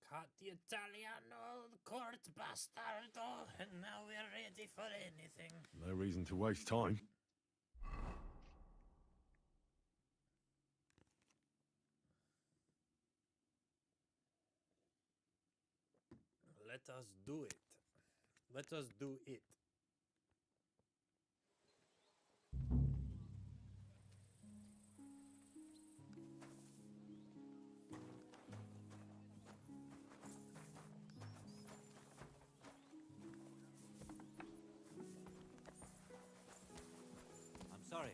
Caught the Italiano, the court bastardo, and now we're ready for anything. No reason to waste time. Let us do it. Let us do it. I'm sorry.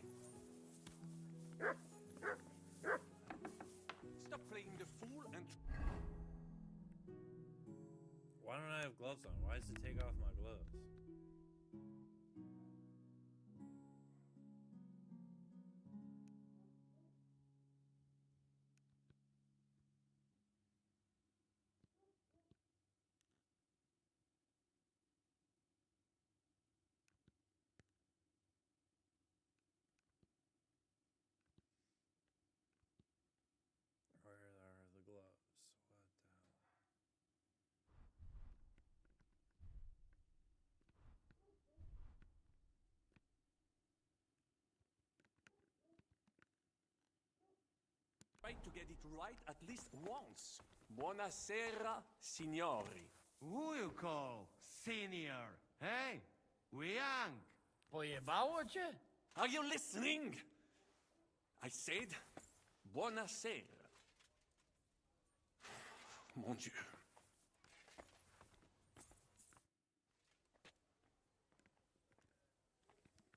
Stop playing the fool and... Why don't I have gloves on? Why does it take off my gloves? Where are the gloves? What the hell? Try to get it right at least once. Buonasera, signori. Who you call senior? Hey, we young. Pojebało cię? Are you listening? I said, buonasera. Mon Dieu.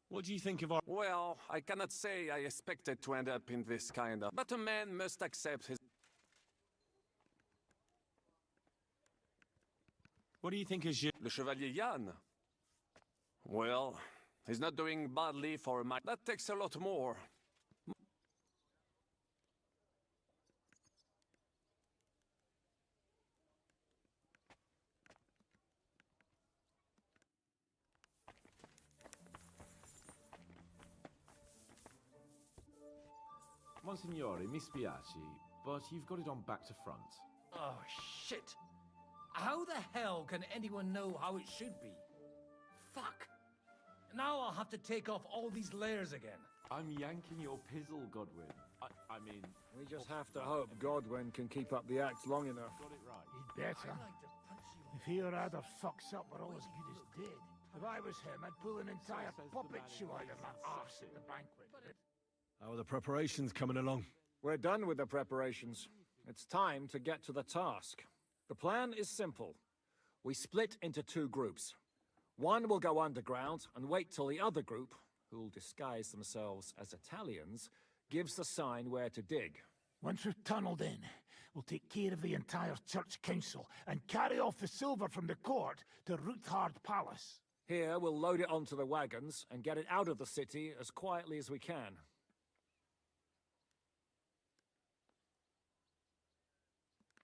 What do you think of our... Well, I cannot say I expected to end up in this kind of... But a man must accept his... What do you think is your... Le Chevalier Jan? Well, he's not doing badly for a man. That takes a lot more. Monsignore, mi spiace, but you've got it on back to front. Oh, shit. How the hell can anyone know how it should be? Fuck. Now I'll have to take off all these layers again. I'm yanking your pizzle, Godwin. I mean... We just have to hope Godwin can keep up the act long enough. Got it right. He'd better. If he or other fucks up, we're all as good as dead. If I was him, I'd pull an entire puppet show out of my arse at the banquet. How are the preparations coming along? We're done with the preparations. It's time to get to the task. The plan is simple. We split into two groups. One will go underground and wait till the other group, who'll disguise themselves as Italians, gives the sign where to dig. Once we've tunneled in, we'll take care of the entire church council and carry off the silver from the court to Ruthard Palace. Here, we'll load it onto the wagons and get it out of the city as quietly as we can.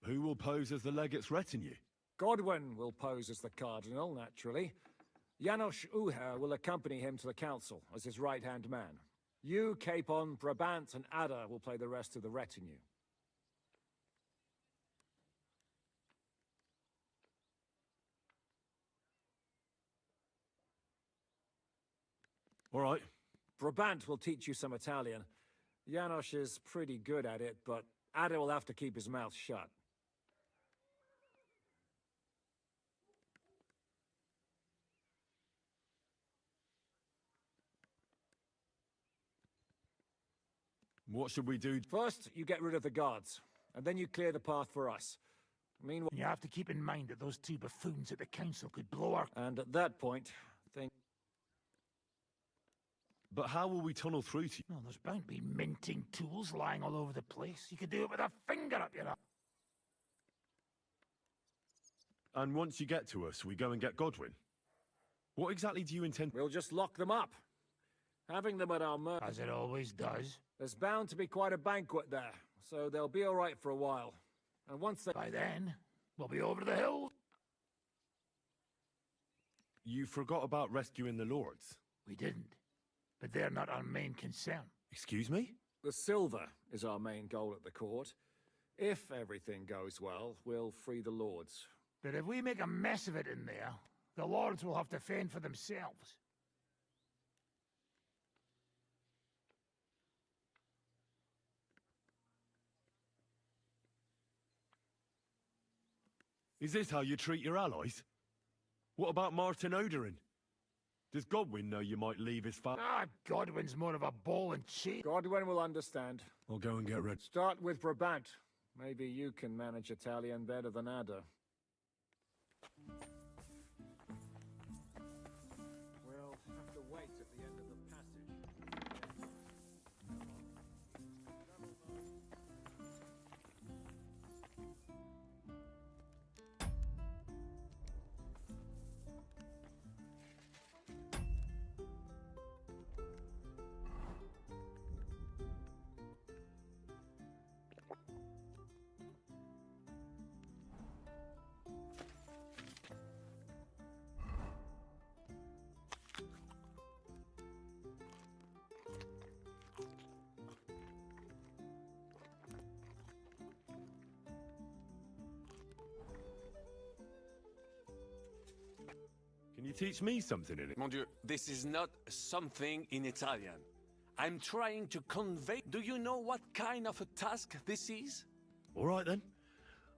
Who will pose as the legate's retinue? Godwin will pose as the cardinal, naturally. Janos Uher will accompany him to the council as his right-hand man. You, Capon, Brabant, and Ada will play the rest of the retinue. All right. Brabant will teach you some Italian. Janos is pretty good at it, but Ada will have to keep his mouth shut. What should we do? First, you get rid of the guards, and then you clear the path for us. Meanwhile, You have to keep in mind that those two buffoons at the council could blow our... and at that point, think... But how will we tunnel through to you? Oh, there's bound to be minting tools lying all over the place. You could do it with a finger up your ass. And once you get to us, we go and get Godwin. What exactly do you intend... We'll just lock them up. Having them at our mercy... As it always does. There's bound to be quite a banquet there, so they'll be all right for a while. And once they... By then, we'll be over the hills. You forgot about rescuing the lords. We didn't. But they're not our main concern. Excuse me? The silver is our main goal at the court. If everything goes well, we'll free the lords. But if we make a mess of it in there, the lords will have to fend for themselves. Is this how you treat your allies? What about Martin Oderin? Does Godwin know you might leave his Ah, Godwin's more of a ball and chain. Godwin will understand. I'll go and get ready. Start with Brabant. Maybe you can manage Italian better than Ada. We'll have to wait at the end of the passage. Can you teach me something in it? Mon Dieu, this is not something in Italian. I'm trying to convey... Do you know what kind of a task this is? All right then.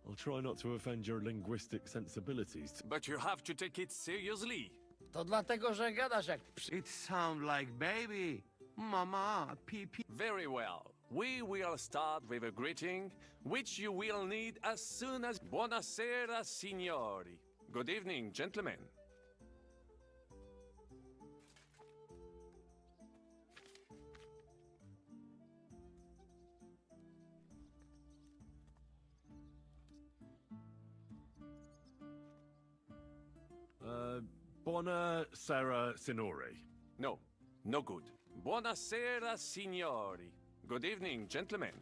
I'll try not to offend your linguistic sensibilities. But you have to take it seriously. To dlatego, że gadasz jak It sounds like baby. Mama, pee-pee. Very well. We will start with a greeting, which you will need as soon as... Buonasera, signori. Good evening, gentlemen. Buonasera, signori. No, no good. Buonasera, signori. Good evening, gentlemen.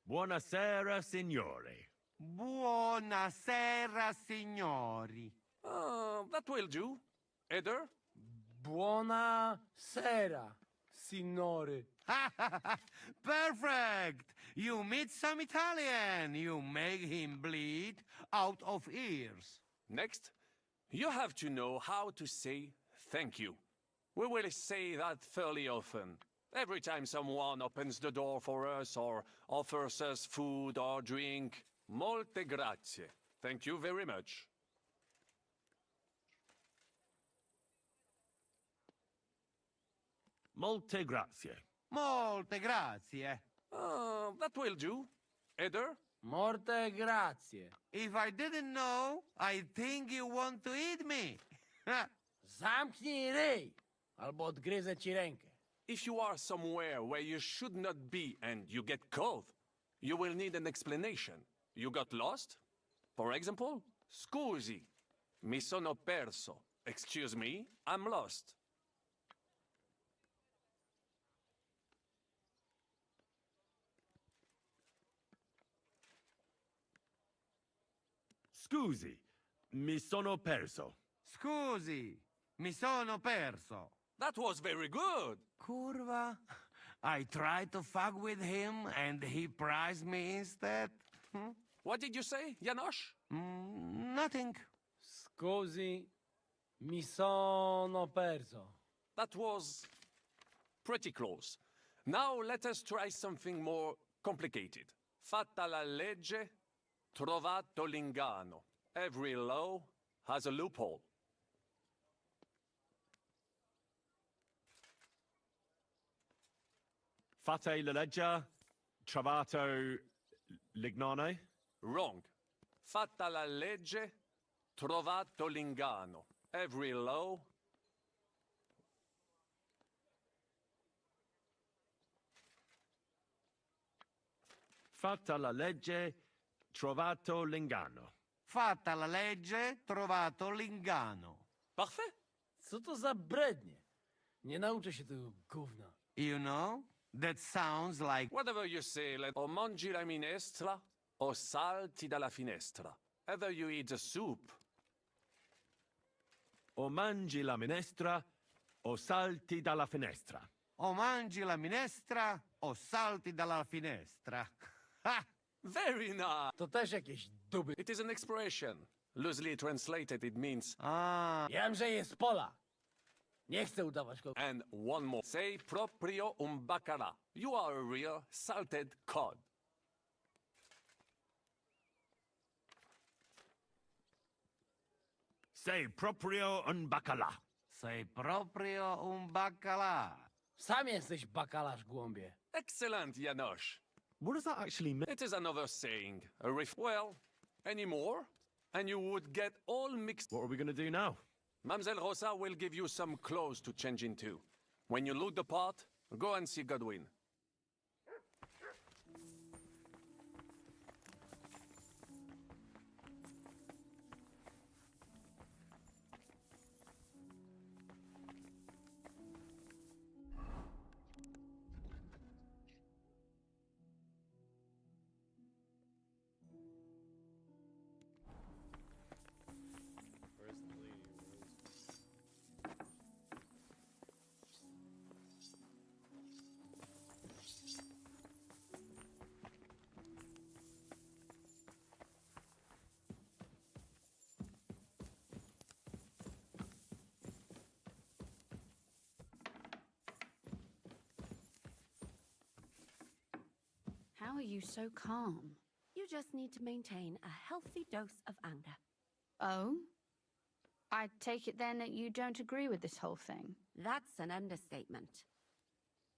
Buonasera, signori. Buonasera, signori. That will do. Eder? Buona sera, signore. Perfect! You meet some Italian. You make him bleed out of ears. Next, you have to know how to say thank you. We will say that fairly often. Every time someone opens the door for us or offers us food or drink. Molte grazie. Thank you very much. Molte grazie. Molte grazie. That will do. Eder? Morte grazie. If I didn't know, I think you want to eat me. Zamknij ryj, albo odgryzę ci rękę. If you are somewhere where you should not be and you get cold, you will need an explanation. You got lost? For example, scusi, mi sono perso. Excuse me, I'm lost. Scusi, mi sono perso. Scusi, mi sono perso. That was very good. Curva. I tried to fuck with him and he prized me instead. What did you say, Janosch? Nothing. Scusi, mi sono perso. That was pretty close. Now let us try something more complicated. Fatta la legge, trovato l'ingano. Every law has a loophole. Fate la legge, trovato l'ignano. Wrong. Fatta la legge, trovato l'ingano. Every law... Fatta la legge, trovato l'ingano. Fatta la legge, trovato l'ingano. Parfait. Co to za brednie? Nie nauczę się tego gówna. You know, that sounds like... Whatever you say, o mangi la minestra, o salti dalla finestra. Either you eat the soup, O mangi la minestra, o salti dalla finestra. O mangi la minestra, o salti dalla finestra. Ha! Very nice. To też jakieś duby. It is an expression. Loosely translated, it means. Ah, Ja wiem, że jest pola. Nie chcę udawać go. And one more. Sei proprio un bacala. You are a real salted cod. Say proprio un bacala. sei proprio un baccalà. Sam jesteś bakalarz, głąbie. Excellent, Janosch. What does that actually mean? It is another saying. A well, any more? And you would get all mixed. What are we going to do now? Mamselle Rosa will give you some clothes to change into. When you loot the pot, go and see Godwin. How are you so calm? You just need to maintain a healthy dose of anger. Oh? I take it then that you don't agree with this whole thing. That's an understatement.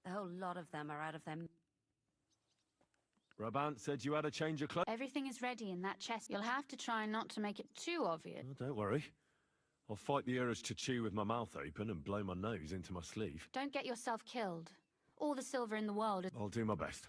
The whole lot of them are out of them. Brabant said you had a change of clothes. Everything is ready in that chest. You'll have to try not to make it too obvious. Oh, don't worry. I'll fight the urge to chew with my mouth open and blow my nose into my sleeve. Don't get yourself killed. All the silver in the world is... I'll do my best.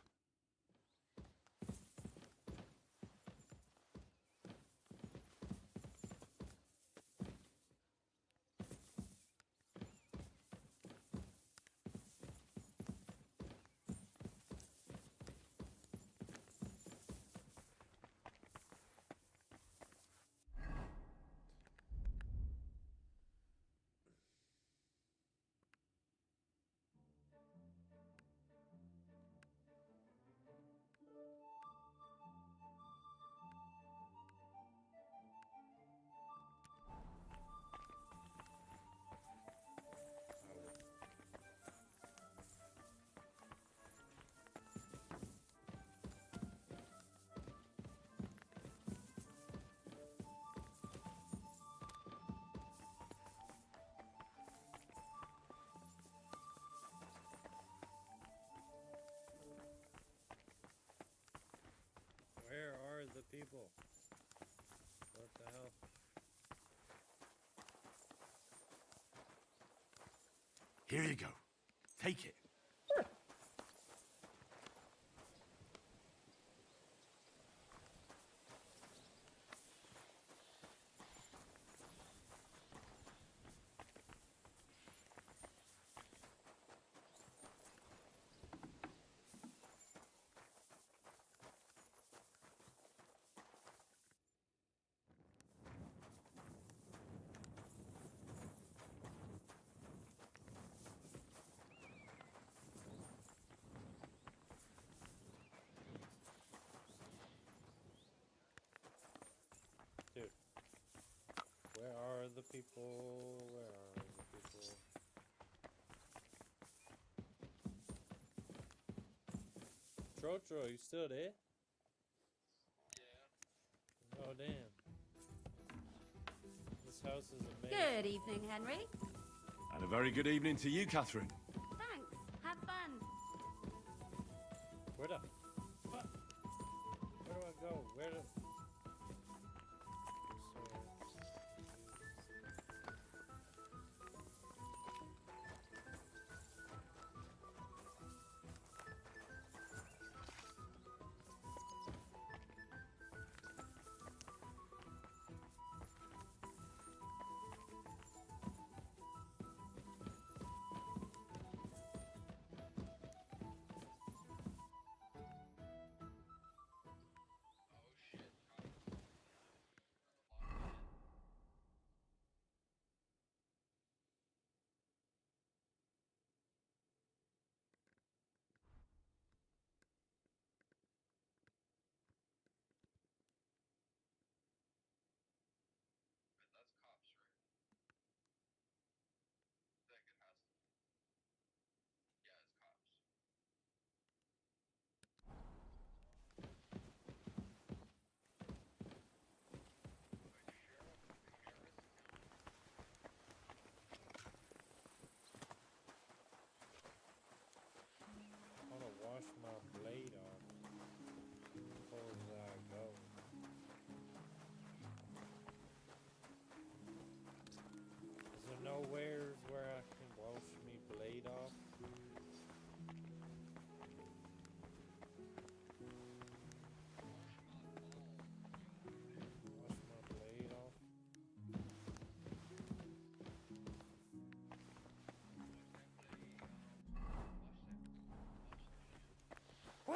Where are the people? What the hell? Here you go. Take it. Dude. Where are the people? Where are the people? Trotro, you still there? Yeah. Oh, damn. This house is amazing. Good evening, Henry. And a very good evening to you, Catherine. Thanks. Have fun. Where the fuck? Where do I go? Where the...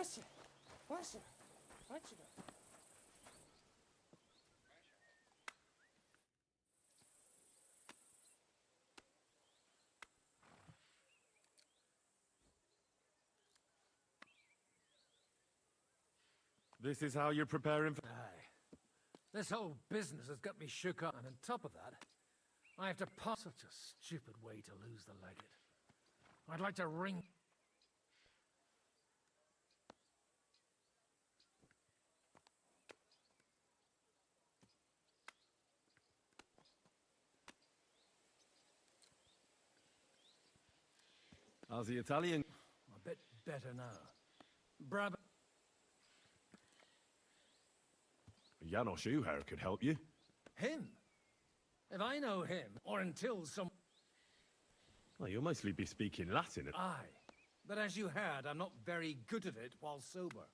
Bless you. Bless you. Bless you. This is how you're preparing for... Aye. This whole business has got me shook up, and on top of that, I have to pass such a stupid way to lose the legate. I'd like to ring... How's the Italian? A bit better now. Brab... Janos Uher could help you. Him? If I know him, or until some... Well, you'll mostly be speaking Latin. Aye. But as you heard, I'm not very good at it while sober.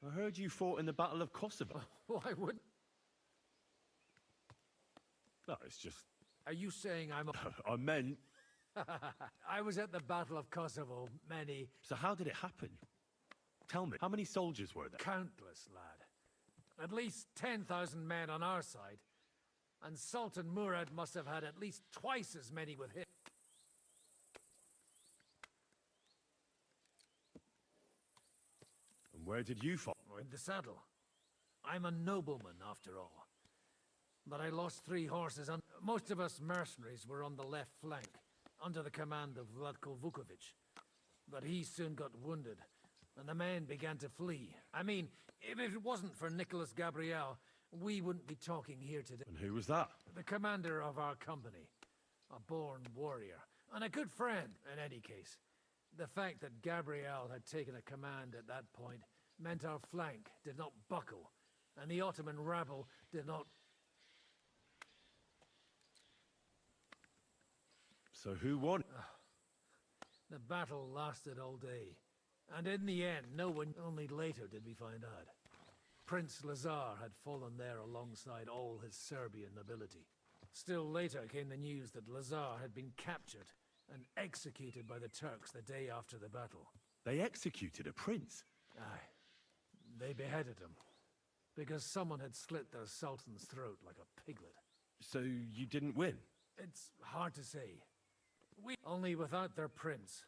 I heard you fought in the Battle of Kosovo. Why wouldn't... No, it's just... Are you saying I'm a... I meant... I was at the Battle of Kosovo many... So how did it happen? Tell me, how many soldiers were there? Countless, lad. At least 10,000 men on our side. And Sultan Murad must have had at least twice as many with him. And where did you fight? In the saddle. I'm a nobleman, after all. But I lost 3 horses, and most of us mercenaries were on the left flank, under the command of Vlatko Vukovic. But he soon got wounded, and the men began to flee. I mean, if it wasn't for Nicholas Gabriel, we wouldn't be talking here today. And who was that? The commander of our company. A born warrior, and a good friend, in any case. The fact that Gabriel had taken a command at that point meant our flank did not buckle, and the Ottoman rabble did not... So who won? The battle lasted all day, and in the end, no one... Only later did we find out. Prince Lazar had fallen there alongside all his Serbian nobility. Still later came the news that Lazar had been captured and executed by the Turks the day after the battle. They executed a prince? Aye. They beheaded him, because someone had slit their sultan's throat like a piglet. So you didn't win? It's hard to say. Only without their prince,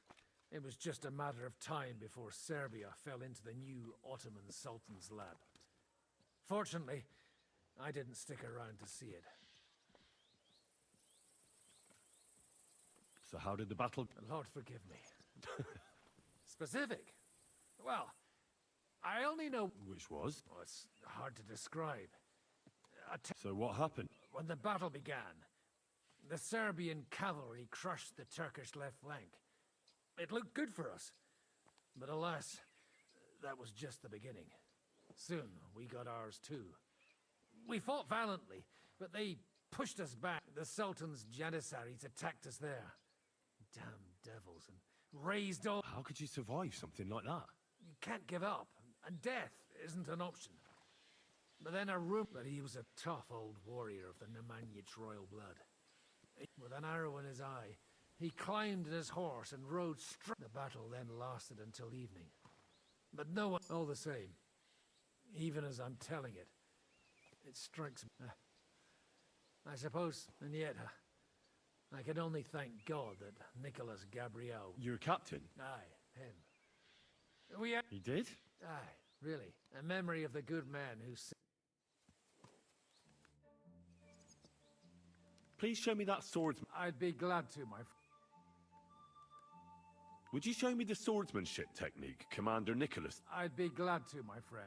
it was just a matter of time before Serbia fell into the new Ottoman sultan's lap. Fortunately, I didn't stick around to see it. So how did the battle... Lord forgive me. Specific? Well, I only know... Which was? Oh, it's hard to describe. So what happened? When the battle began, the Serbian cavalry crushed the Turkish left flank. It looked good for us. But alas, that was just the beginning. Soon, we got ours too. We fought valiantly, but they pushed us back. The Sultan's Janissaries attacked us there. Damn devils, and raised all... How could you survive something like that? You can't give up, and death isn't an option. But then a rumor that he was a tough old warrior of the Nemanjic royal blood. With an arrow in his eye, he climbed his horse and rode straight. The battle then lasted until evening. But no one... All the same, even as I'm telling it, it strikes me. I suppose, and yet, I can only thank God that Nicholas Gabriel... Your captain? Aye, him. He did? Aye, really. A memory of the good man who... Please show me that swordsman. I'd be glad to, my friend. Would you show me the swordsmanship technique, Commander Nicholas? I'd be glad to, my friend.